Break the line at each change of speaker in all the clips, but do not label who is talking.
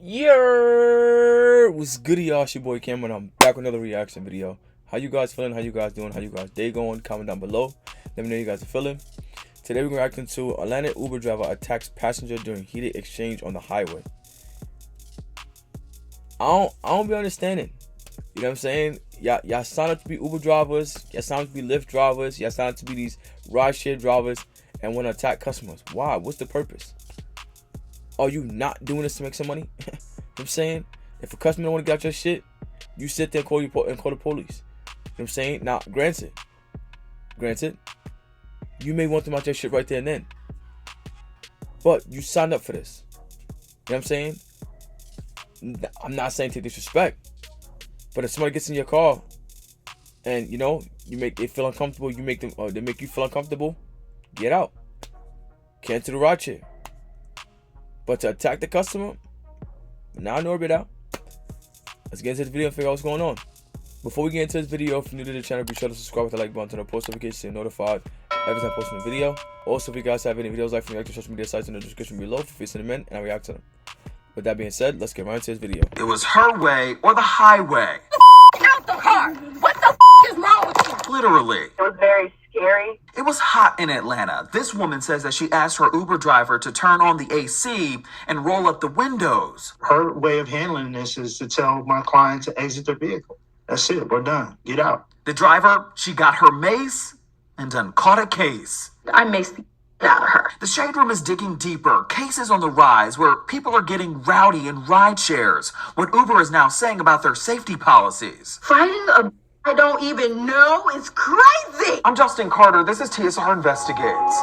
Yeah, what's good, y'all? It's your boy Cameron. I'm back with another reaction video. How you guys feeling? How you guys doing? How you guys day going? Comment down below. Let me know how you guys are feeling. Today we're reacting to Atlanta Uber driver attacks passenger during heated exchange on the highway. I don't be understanding. You know what I'm saying? Y'all sign up to be Uber drivers. Y'all sign up to be Lyft drivers. Y'all sign up to be these rideshare drivers and want to attack customers. Why? What's the purpose? Are you not doing this to make some money? You know what I'm saying? If a customer don't want to get out your shit, you sit there and call the police. You know what I'm saying? Now, granted, you may want them out your shit right there and then. But you signed up for this. You know what I'm saying? I'm not saying take disrespect. But if somebody gets in your car and you make they feel uncomfortable, they make you feel uncomfortable, get out. Cancel the ride share. But to attack the customer, now I know a bit out. Let's get into the video and figure out what's going on. Before we get into this video, if you're new to the channel, be sure to subscribe with the like button, turn on post notifications so you're notified every time I post a new video. Also, if you guys have any videos like from the social media sites in the description below, feel free to send them in and I'll react to them. With that being said, let's get right into this video.
It was her way or the highway.
Out the car! What the is wrong with you?
Literally.
It was very scary.
It was hot in Atlanta. This woman says that she asked her Uber driver to turn on the AC and roll up the windows.
Her way of handling this is to tell my client to exit their vehicle. That's it. We're done. Get out.
The driver, she got her mace and done caught a case.
I maced the out of her.
The Shade Room is digging deeper. Cases on the rise where people are getting rowdy in ride shares. What Uber is now saying about their safety policies.
Fighting a I don't even know is crazy.
I'm Justin Carter. This is TSR Investigates.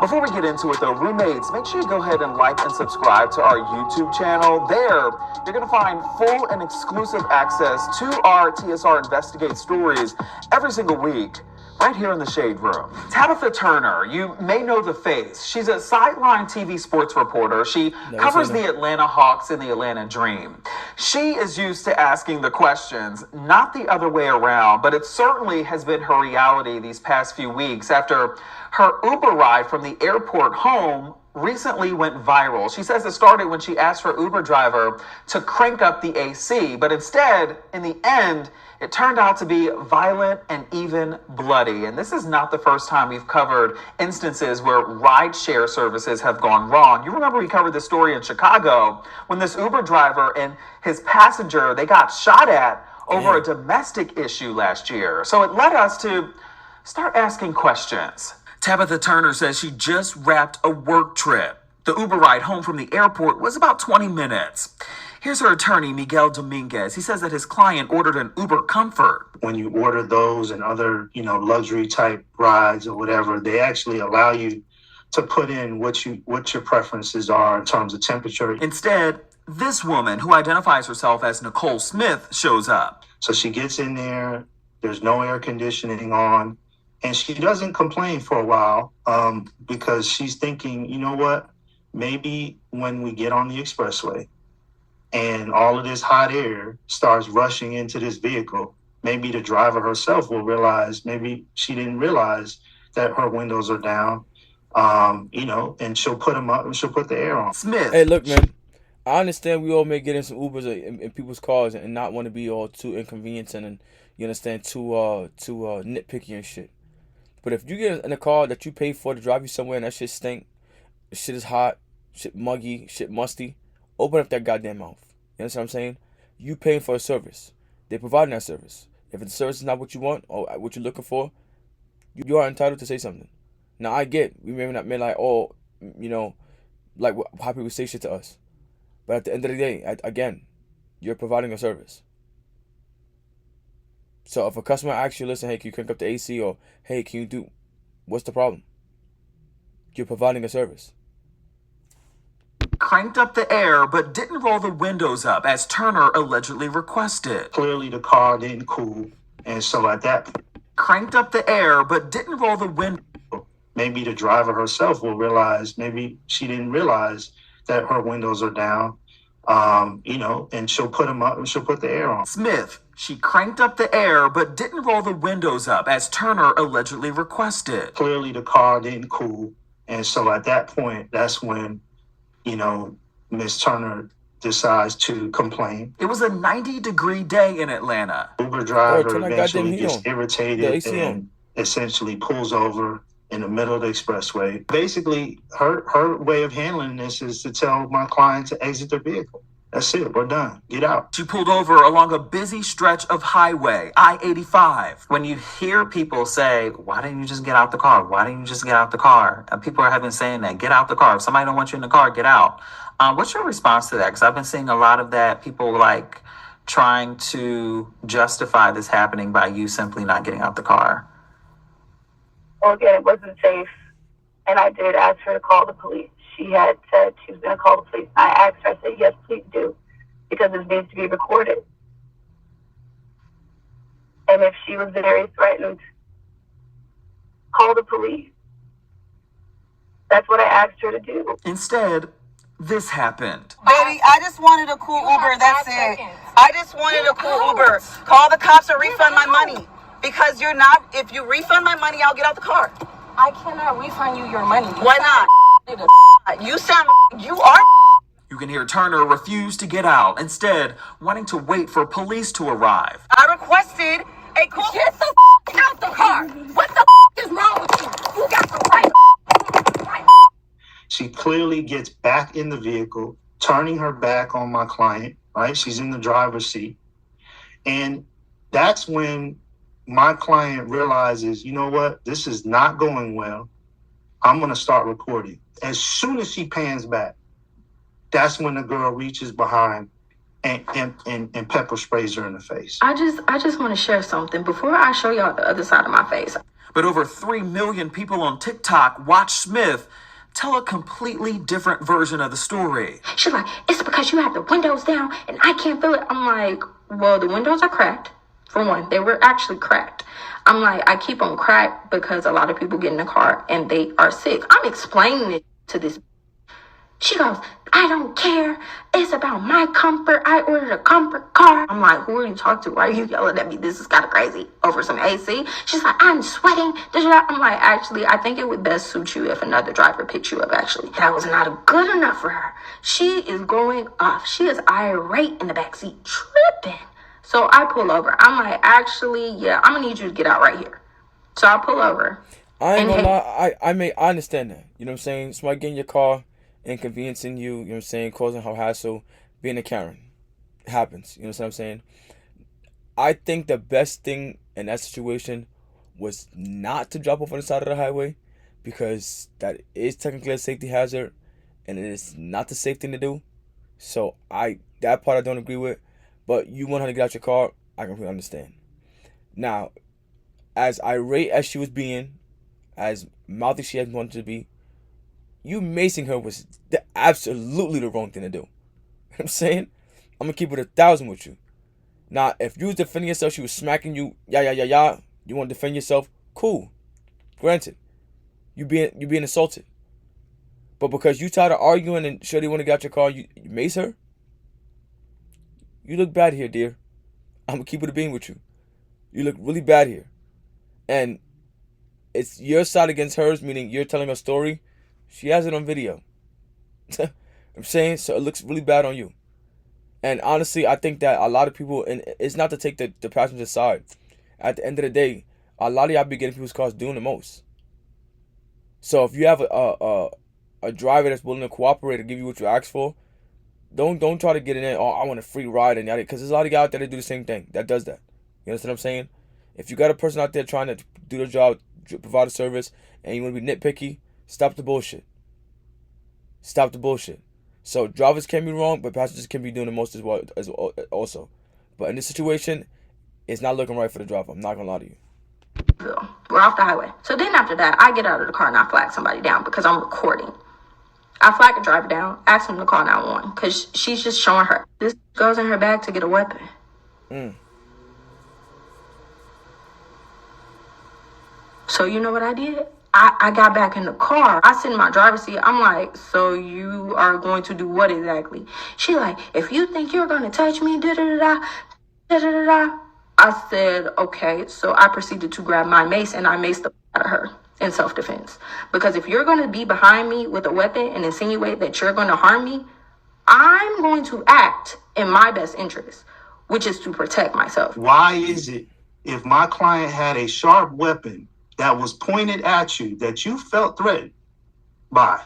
Before we get into it though, roommates, make sure you go ahead and like and subscribe to our YouTube channel. There, you're going to find full and exclusive access to our TSR Investigate stories every single week. Right here in the Shade Room. Tabitha Turner, you may know the face. She's a sideline TV sports reporter. She covers the Atlanta Hawks and the Atlanta Dream. She is used to asking the questions, not the other way around, but it certainly has been her reality these past few weeks after her Uber ride from the airport home recently went viral. She says it started when she asked her Uber driver to crank up the AC, but instead, in the end, it turned out to be violent and even bloody. And this is not the first time we've covered instances where rideshare services have gone wrong. You remember we covered this story in Chicago when this Uber driver and his passenger, they got shot at over a domestic issue last year. So it led us to start asking questions. Tabitha Turner says she just wrapped a work trip. The Uber ride home from the airport was about 20 minutes. Here's her attorney, Miguel Dominguez. He says that his client ordered an Uber Comfort.
When you order those and other, luxury type rides or whatever, they actually allow you to put in what your preferences are in terms of temperature.
Instead, this woman, who identifies herself as Nicole Smith, shows up.
So she gets in there, there's no air conditioning on, and she doesn't complain for a while because she's thinking, you know what, maybe when we get on the expressway, and all of this hot air starts rushing into this vehicle, maybe the driver herself will realize, maybe she didn't realize that her windows are down, and she'll put them up and she'll put the air on.
Smith.
Hey, look, man, I understand we all may get in some Ubers in people's cars and not want to be all too inconveniencing and, you understand, too nitpicky and shit. But if you get in a car that you pay for to drive you somewhere and that shit stink, shit is hot, shit muggy, shit musty, open up that goddamn mouth. You understand what I'm saying? You paying for a service. They're providing that service. If the service is not what you want or what you're looking for, you are entitled to say something. Now, I get, we may not mean like, like how people say shit to us. But at the end of the day, again, you're providing a service. So if a customer asks you, listen, hey, can you crank up the AC? Or, hey, can you do, what's the problem? You're providing a service.
Cranked up the air, but didn't roll the windows up, as Turner allegedly requested.
Clearly the car didn't cool, and so at that point,
Cranked up the air, but didn't roll the window.
Maybe the driver herself will realize, maybe she didn't realize that her windows are down, and she'll put them up and she'll put the air on.
Smith, she cranked up the air, but didn't roll the windows up, as Turner allegedly requested.
Clearly the car didn't cool, and so at that point, that's when Miss Turner decides to complain.
It was a 90-degree day in Atlanta.
Uber driver
turn that goddamn
eventually
heat
gets
on. The
irritated
AC on.
and essentially pulls over in the middle of the expressway. Basically, her way of handling this is to tell my client to exit their vehicle. That's it. We're done. Get out.
She pulled over along a busy stretch of highway, I-85.
When you hear people say, why didn't you just get out the car? Why didn't you just get out the car? And people have been saying that, get out the car. If somebody don't want you in the car, get out. What's your response to that? Because I've been seeing a lot of that, people like trying to justify this happening by you simply not getting out the car.
Well, again, it wasn't safe. And I did ask her to call the police. She had said she was going to call the police. I asked her, I said, yes, please do, because this needs to be recorded. And if she was very threatened, call the police. That's what I asked her to do.
Instead, this happened.
Baby, I just wanted a cool Uber, that's it. I just wanted a cool Uber. Call the cops or refund my money. Because if you refund my money, I'll get out the car.
I cannot refund you your money.
Why not? You are.
You can hear Turner refuse to get out, instead wanting to wait for police to arrive.
I requested a cool.
Get the out the car. What the is wrong with you? You got the right.
She clearly gets back in the vehicle, turning her back on my client, right? She's in the driver's seat. And that's when my client realizes, you know what? This is not going well. I'm going to start recording. As soon as she pans back, that's when the girl reaches behind and pepper sprays her in the face.
I just want to share something before I show y'all the other side of my face.
But over 3 million people on TikTok watch Smith tell a completely different version of the story.
She's like, it's because you have the windows down and I can't feel it. I'm like, well, the windows are cracked. For one, they were actually cracked. I'm like, I keep them cracked because a lot of people get in the car and they are sick. I'm explaining it to this. She goes, I don't care. It's about my comfort. I ordered a comfort car. I'm like, who are you talking to? Why are you yelling at me? This is kind of crazy over some AC. She's like, I'm sweating. I'm like, actually, I think it would best suit you if another driver picked you up, actually. That was not good enough for her. She is going off. She is irate in the backseat, tripping. So I pull over. I'm like, actually, yeah, I'm going to need you to get out right here. So I pull over.
I ain't gonna lie, I understand that. You know what I'm saying? Somebody getting your car, inconveniencing you, you know what I'm saying, causing her hassle, being a Karen. It happens. You know what I'm saying? I think the best thing in that situation was not to drop off on the side of the highway, because that is technically a safety hazard and it is not the safe thing to do. So that part I don't agree with. But you want her to get out your car, I completely understand. Now, as irate as she was being, as mouthy she had wanted to be, you macing her was absolutely the wrong thing to do. You know what I'm saying? I'm going to keep it 1,000 with you. Now, if you was defending yourself, she was smacking you, you want to defend yourself, cool. Granted, you being assaulted. But because you tired of arguing and sure they want to get out your car, you mace her? You look bad here, dear. I'm going to keep it a bean with you. You look really bad here. And it's your side against hers, meaning you're telling a story. She has it on video. I'm saying, so it looks really bad on you. And honestly, I think that a lot of people, and it's not to take the passenger side. At the end of the day, a lot of y'all be getting people's cars doing the most. So if you have a driver that's willing to cooperate and give you what you asked for, don't try to get in there, oh, I want a free ride and yada, because there's a lot of guys out there that do the same thing, that does that. You understand what I'm saying? If you got a person out there trying to do their job, provide a service, and you want to be nitpicky, stop the bullshit. Stop the bullshit. So drivers can be wrong, but passengers can be doing the most as well also. But in this situation, it's not looking right for the driver. I'm not gonna lie to you.
We're off the highway. So then after that, I get out of the car and I flag somebody down because I'm recording. I flag a driver down, ask him to call 911 because she's just showing her. This goes in her bag to get a weapon. So you know what I did? I got back in the car. I sit in my driver's seat. I'm like, so you are going to do what exactly? She like, if you think you're going to touch me, da-da-da-da, da-da-da-da. I said, okay. So I proceeded to grab my mace and I maced the out of her. in self-defense. Because if you're going to be behind me with a weapon and insinuate that you're going to harm me, I'm going to act in my best interest, which is to protect myself.
Why is it if my client had a sharp weapon that was pointed at you that you felt threatened by,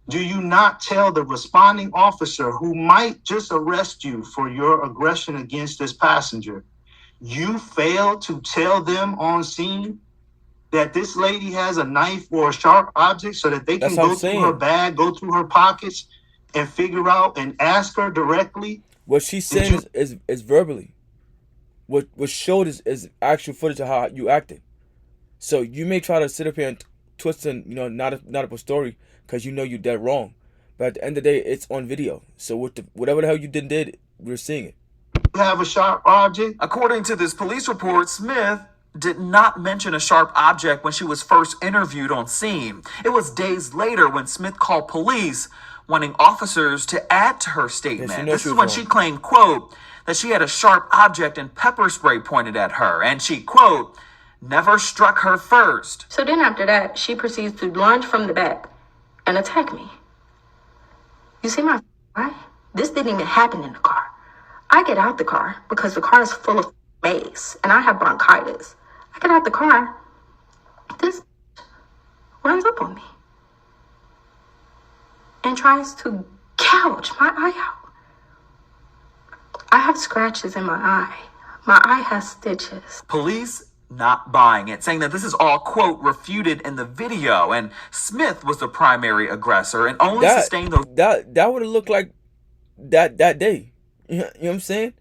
do you not tell the responding officer who might just arrest you for your aggression against this passenger, you failed to tell them on scene that this lady has a knife or a sharp object so that they can go through her bag, go through her pockets, and figure out and ask her directly?
What she's saying is verbally. What showed is actual footage of how you acted. So you may try to sit up here and twist and not up a story because you're dead wrong, but at the end of the day, it's on video. So whatever the hell you did, we're seeing it.
You have a sharp object.
According to this police report, Smith did not mention a sharp object when she was first interviewed on scene. It was days later when Smith called police wanting officers to add to her statement. This is when she claimed, quote, that she had a sharp object and pepper spray pointed at her, and she, quote, never struck her first.
So then after that, she proceeds to lunge from the back and attack me. You see my eye? This didn't even happen in the car. I get out the car because the car is full of mace and I have bronchitis. I get out the car. This runs up on me and tries to gouge my eye out. I have scratches in my eye. My eye has stitches.
Police not buying it, saying that this is all, quote, refuted in the video, and Smith was the primary aggressor and only sustained those.
That would have looked like that day. You know what I'm saying?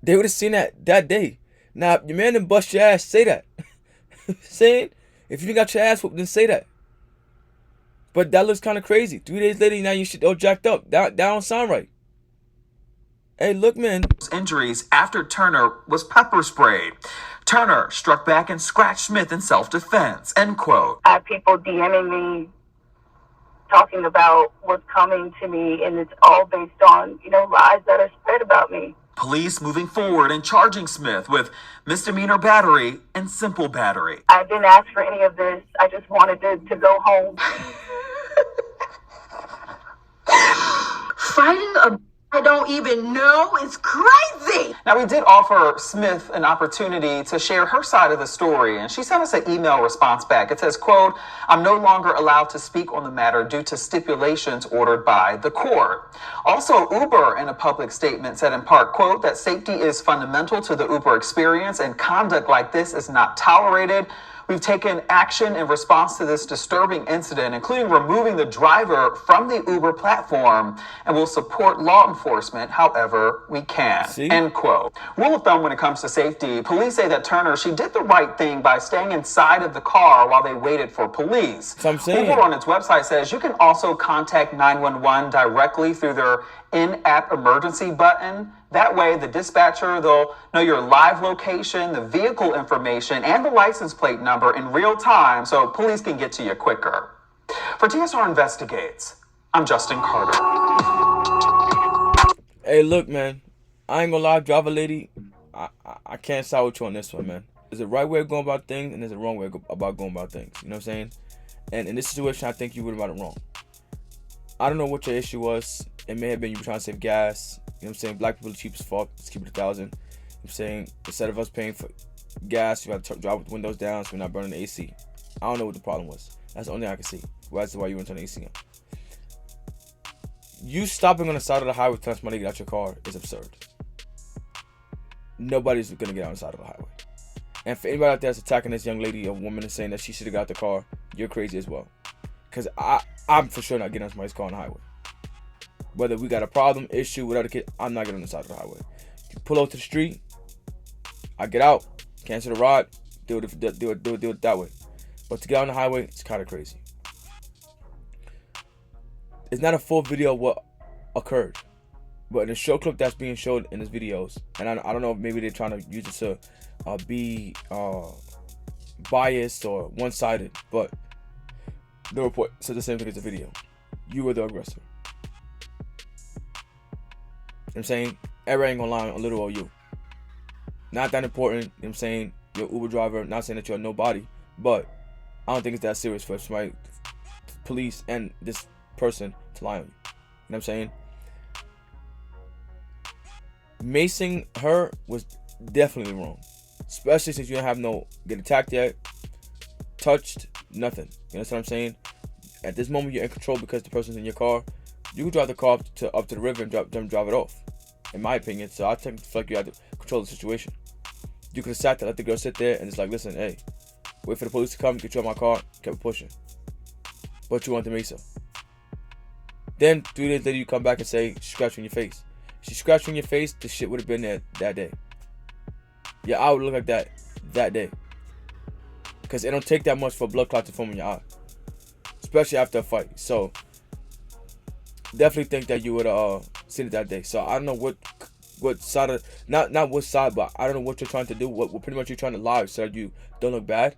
They would have seen that day. Now, your man didn't bust your ass, say that. Saying, if you got your ass whooped, then say that. But that looks kind of crazy. 3 days later, now you shit all jacked up. That don't sound right. Hey, look, man.
Injuries after Turner was pepper sprayed. Turner struck back and scratched Smith in self-defense, end quote.
I have people DMing me, talking about what's coming to me, and it's all based on, lies that are spread about me.
Police moving forward and charging Smith with misdemeanor battery and simple battery.
I didn't ask for any of this. I just wanted to go home.
Fighting a I don't even know. It's crazy.
Now, we did offer Smith an opportunity to share her side of the story, and she sent us an email response back. It says, quote, I'm no longer allowed to speak on the matter due to stipulations ordered by the court. Also, Uber, in a public statement, said in part, quote, that safety is fundamental to the Uber experience and conduct like this is not tolerated. We've taken action in response to this disturbing incident, including removing the driver from the Uber platform, and will support law enforcement however we can, end quote. Rule of thumb when it comes to safety, police say that Turner, she did the right thing by staying inside of the car while they waited for police. Uber on its website says you can also contact 911 directly through their in-app emergency button. That way, the dispatcher, they'll know your live location, the vehicle information, and the license plate number in real time so police can get to you quicker. For TSR Investigates, I'm Justin Carter.
Hey, look, man. I ain't gonna lie, driver lady. I can't side with you on this one, man. There's a right way of going about things, and there's a wrong way about going about things. You know what I'm saying? And in this situation, I think you went about it wrong. I don't know what your issue was. It may have been you were trying to save gas. You know what I'm saying? Black people are cheap as fuck. Let's keep it 1,000. You know what I'm saying? Instead of us paying for gas, you have to drive with the windows down so we're not burning the AC. I don't know what the problem was. That's the only thing I can see. That's why you went to turn the AC on. You stopping on the side of the highway telling somebody to get out your car is absurd. Nobody's going to get out on the side of the highway. And for anybody out there that's attacking this young lady or woman and saying that she should have got out the car, you're crazy as well. Because I'm for sure not getting on somebody's car on the highway. Whether we got a problem, issue, whatever the kid, I'm not getting on the side of the highway. You pull out to the street, I get out, cancel the ride, do it that way. But to get on the highway, it's kind of crazy. It's not a full video of what occurred, but in the show clip that's being showed in his videos, and I don't know if maybe they're trying to use it to be biased or one-sided, but the report said the same thing as the video. You were the aggressor. You know what I'm saying? Everybody ain't gonna lie on little old you. Not that important. You know what I'm saying? You're an Uber driver. Not saying that you're nobody, but I don't think it's that serious for somebody, police and this person, to lie on you. You know what I'm saying? Macing her was definitely wrong, especially since you don't have no get attacked yet, touched, nothing. You know what I'm saying? At this moment, you're in control because the person's in your car. You can drive the car up to the river and drive it off, in my opinion. So I feel like you had to control the situation. You could have sat there, let the girl sit there, and it's like, listen, hey, wait for the police to come, get you out of my car, kept pushing. But you want to mace her. Then 3 days later, you come back and say, she scratched you in your face. She scratched you in your face, the shit would have been there that day. Your eye would look like that day. Because it don't take that much for a blood clot to form in your eye, especially after a fight. So definitely think that you would have seen it that day. So I don't know what side of, not what side, but I don't know what you're trying to do. What pretty much you're trying to lie so that you don't look bad,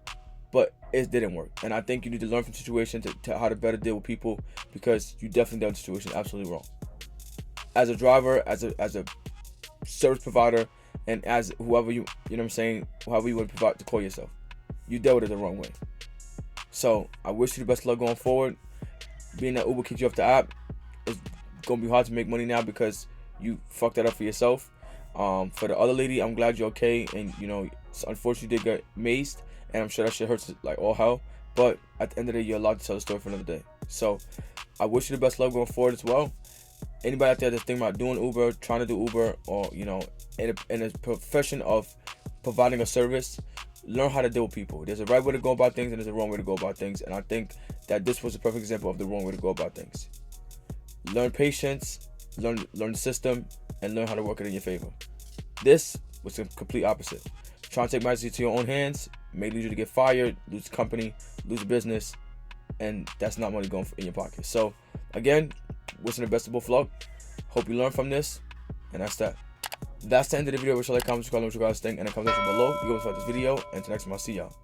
but it didn't work. And I think you need to learn from situations to how to better deal with people, because you definitely dealt with the situation absolutely wrong. As a driver, as a service provider, and as whoever you know what I'm saying, however you want to call yourself, you dealt with it the wrong way. So I wish you the best of luck going forward. Being that Uber kicked you off the app, it's gonna be hard to make money now because you fucked that up for yourself. For the other lady, I'm glad you're okay, and you know, unfortunately you did get maced, and I'm sure that shit hurts like all hell. But at the end of the day, you're allowed to tell the story for another day. So I wish you the best of luck going forward as well. Anybody out there that's thinking about doing Uber, trying to do Uber, or you know, in a profession of providing a service, learn how to deal with people. There's a right way to go about things and there's a wrong way to go about things, and I think that this was a perfect example of the wrong way to go about things. Learn patience, learn the system, and learn how to work it in your favor. This was the complete opposite. Trying to take matters into your own hands may lead you to get fired, lose company, lose business, and that's not money going in your pocket. So again, wishing the best of both luck. Hope you learn from this, and that's that. That's the end of the video. Wish you like, comment, subscribe, what you guys think, and in the comment section below. You guys like this video, and until next time, I'll see y'all.